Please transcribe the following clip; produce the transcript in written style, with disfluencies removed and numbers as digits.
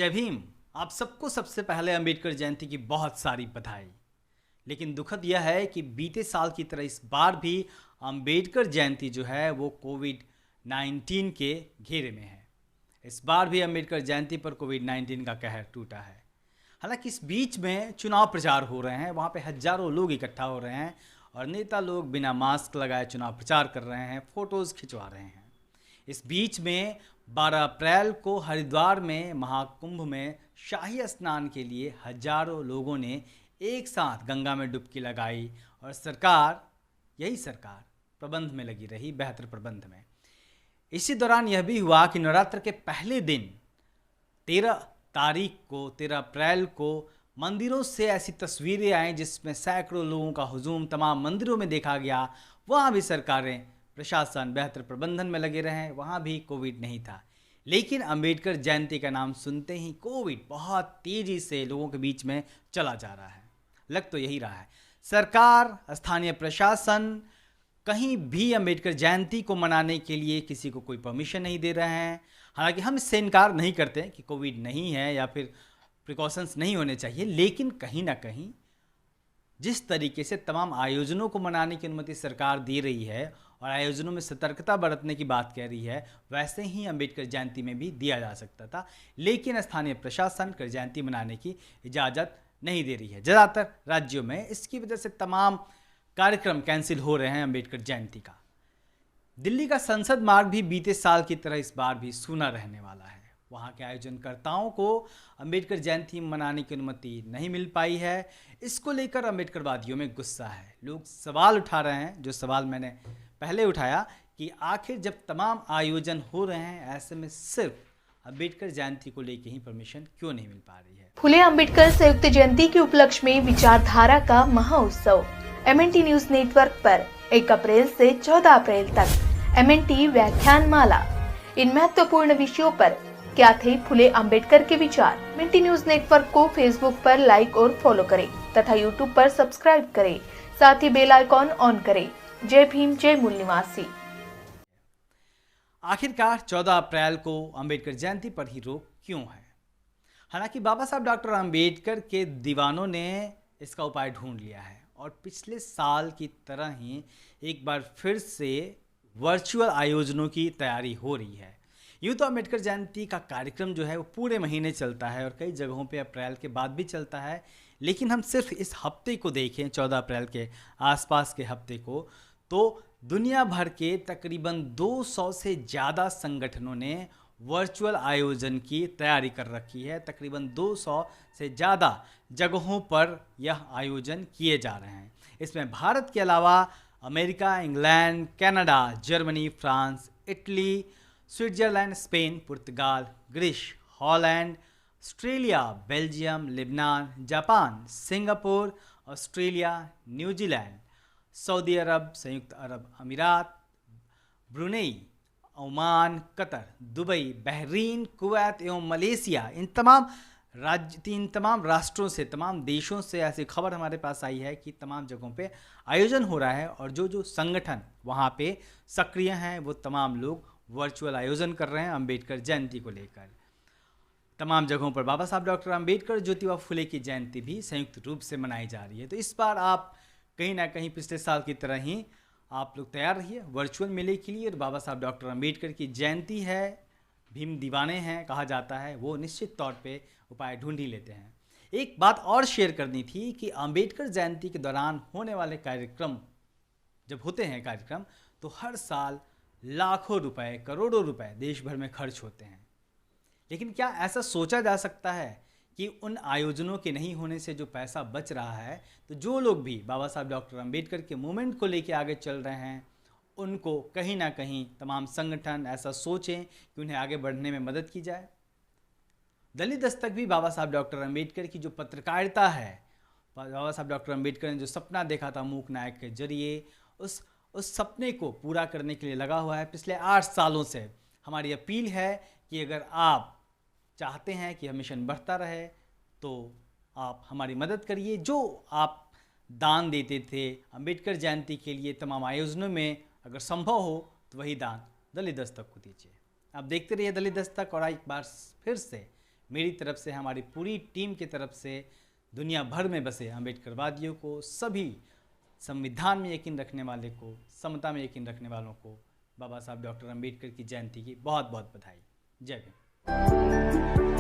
जय भीम। आप सबको सबसे पहले अंबेडकर जयंती की बहुत सारी बधाई। लेकिन दुखद यह है कि बीते साल की तरह इस बार भी अंबेडकर जयंती जो है वो कोविड-19 के घेरे में है। इस बार भी अंबेडकर जयंती पर कोविड-19 का कहर टूटा है। हालांकि इस बीच में चुनाव प्रचार हो रहे हैं, वहाँ पे हजारों लोग इकट्ठा हो रहे हैं और नेता लोग बिना मास्क लगाए चुनाव प्रचार कर रहे हैं, फोटोज़ खिंचवा रहे हैं। इस बीच में 12 अप्रैल को हरिद्वार में महाकुंभ में शाही स्नान के लिए हजारों लोगों ने एक साथ गंगा में डुबकी लगाई और यही सरकार प्रबंध में लगी रही, बेहतर प्रबंध में। इसी दौरान यह भी हुआ कि नवरात्र के पहले दिन 13 अप्रैल को मंदिरों से ऐसी तस्वीरें आईं जिसमें सैकड़ों लोगों का हुजूम तमाम मंदिरों में देखा गया। वहाँ भी सरकारें, प्रशासन बेहतर प्रबंधन में लगे रहे, वहाँ भी कोविड नहीं था। लेकिन अंबेडकर जयंती का नाम सुनते ही कोविड बहुत तेज़ी से लोगों के बीच में चला जा रहा है। लग तो यही रहा है, सरकार, स्थानीय प्रशासन कहीं भी अंबेडकर जयंती को मनाने के लिए किसी को कोई परमिशन नहीं दे रहे हैं। हालांकि हम इससे इनकार नहीं करते कि कोविड नहीं है या फिर प्रिकॉशंस नहीं होने चाहिए, लेकिन कहीं ना कहीं जिस तरीके से तमाम आयोजनों को मनाने की अनुमति सरकार दे रही है और आयोजनों में सतर्कता बरतने की बात कह रही है, वैसे ही अंबेडकर जयंती में भी दिया जा सकता था। लेकिन स्थानीय प्रशासन कर जयंती मनाने की इजाज़त नहीं दे रही है ज़्यादातर राज्यों में। इसकी वजह से तमाम कार्यक्रम कैंसिल हो रहे हैं अंबेडकर जयंती का। दिल्ली का संसद मार्ग भी बीते साल की तरह इस बार भी सूना रहने वाला है। वहाँ के आयोजनकर्ताओं को अंबेडकर जयंती मनाने की अनुमति नहीं मिल पाई है। इसको लेकर अंबेडकरवादियों में गुस्सा है। लोग सवाल उठा रहे हैं, जो सवाल मैंने पहले उठाया कि आखिर जब तमाम आयोजन हो रहे हैं, ऐसे में सिर्फ अंबेडकर जयंती को लेकर ही परमिशन क्यों नहीं मिल पा रही है। फुले अंबेडकर संयुक्त जयंती के उपलक्ष्य में विचारधारा का महाउत्सव MNT न्यूज नेटवर्क पर 1 अप्रैल से 14 अप्रैल तक MNT व्याख्यान माला। इन महत्वपूर्ण विषयों पर क्या थे फुले अंबेडकर के विचार। MNT न्यूज नेटवर्क को फेसबुक पर लाइक और फॉलो करें तथा यूट्यूब पर सब्सक्राइब करें, साथ ही बेल आइकॉन ऑन करें। जय भीम, जय मूल निवासी। आखिरकार 14 अप्रैल को अंबेडकर जयंती पर ही रोक क्यों है? हालांकि बाबा साहब डॉक्टर अंबेडकर के दीवानों ने इसका उपाय ढूंढ लिया है और पिछले साल की तरह ही एक बार फिर से वर्चुअल आयोजनों की तैयारी हो रही है। यूँ तो अंबेडकर जयंती का कार्यक्रम जो है वो पूरे महीने चलता है और कई जगहों पे अप्रैल के बाद भी चलता है, लेकिन हम सिर्फ इस हफ्ते को देखें, 14 अप्रैल के आसपास के हफ्ते को, तो दुनिया भर के तकरीबन 200 से ज़्यादा संगठनों ने वर्चुअल आयोजन की तैयारी कर रखी है। तकरीबन 200 से ज़्यादा जगहों पर यह आयोजन किए जा रहे हैं। इसमें भारत के अलावा America, England, Canada, Germany, France, Italy, Switzerland, Spain, पुर्तगाल, Greece, Holland, Australia, Belgium, Lebanon, Japan, Singapore, Australia, New Zealand, सऊदी अरब, संयुक्त अरब अमीरात, Brunei, Oman, Qatar, Dubai, Bahrain, Kuwait एवं मलेशिया, इन तमाम राष्ट्रों से, तमाम देशों से ऐसी खबर हमारे पास आई है कि तमाम जगहों पे आयोजन हो रहा है और जो संगठन वहाँ पे सक्रिय हैं वो तमाम लोग वर्चुअल आयोजन कर रहे हैं अंबेडकर जयंती को लेकर। तमाम जगहों पर बाबा साहब डॉक्टर अंबेडकर, ज्योतिबा फुले की जयंती भी संयुक्त रूप से मनाई जा रही है। तो इस बार आप कहीं ना कहीं पिछले साल की तरह ही आप लोग तैयार रहिए वर्चुअल मेले के लिए। और बाबा साहब डॉक्टर अंबेडकर की जयंती है, भीम दीवाने हैं कहा जाता है, वो निश्चित तौर पे उपाय ढूंढ ही लेते हैं। एक बात और शेयर करनी थी कि अंबेडकर जयंती के दौरान होने वाले कार्यक्रम, जब होते हैं कार्यक्रम, तो हर साल लाखों रुपए, करोड़ों रुपए देश भर में खर्च होते हैं। लेकिन क्या ऐसा सोचा जा सकता है कि उन आयोजनों के नहीं होने से जो पैसा बच रहा है, तो जो लोग भी बाबा साहब डॉक्टर अंबेडकर के मूवमेंट को लेकर आगे चल रहे हैं, उनको कहीं ना कहीं तमाम संगठन ऐसा सोचें कि उन्हें आगे बढ़ने में मदद की जाए। दलित दस्तक भी बाबा साहब डॉक्टर अंबेडकर की जो पत्रकारिता है, बाबा साहब डॉक्टर अंबेडकर ने जो सपना देखा था मूक नायक के जरिए, उस सपने को पूरा करने के लिए लगा हुआ है पिछले 8 सालों से। हमारी अपील है कि अगर आप चाहते हैं कि यह मिशन बढ़ता रहे तो आप हमारी मदद करिए। जो आप दान देते थे अंबेडकर जयंती के लिए तमाम आयोजनों में, अगर संभव हो तो वही दान दलित दस्तक को दीजिए। आप देखते रहिए दलित दस्तक और एक बार फिर से मेरी तरफ से, हमारी पूरी टीम की तरफ से दुनिया भर में बसे अम्बेडकरवादियों को, सभी संविधान में यकीन रखने वाले को, समता में यकीन रखने वालों को बाबा साहब डॉक्टर अम्बेडकर की जयंती की बहुत बहुत बधाई। जय हिंद।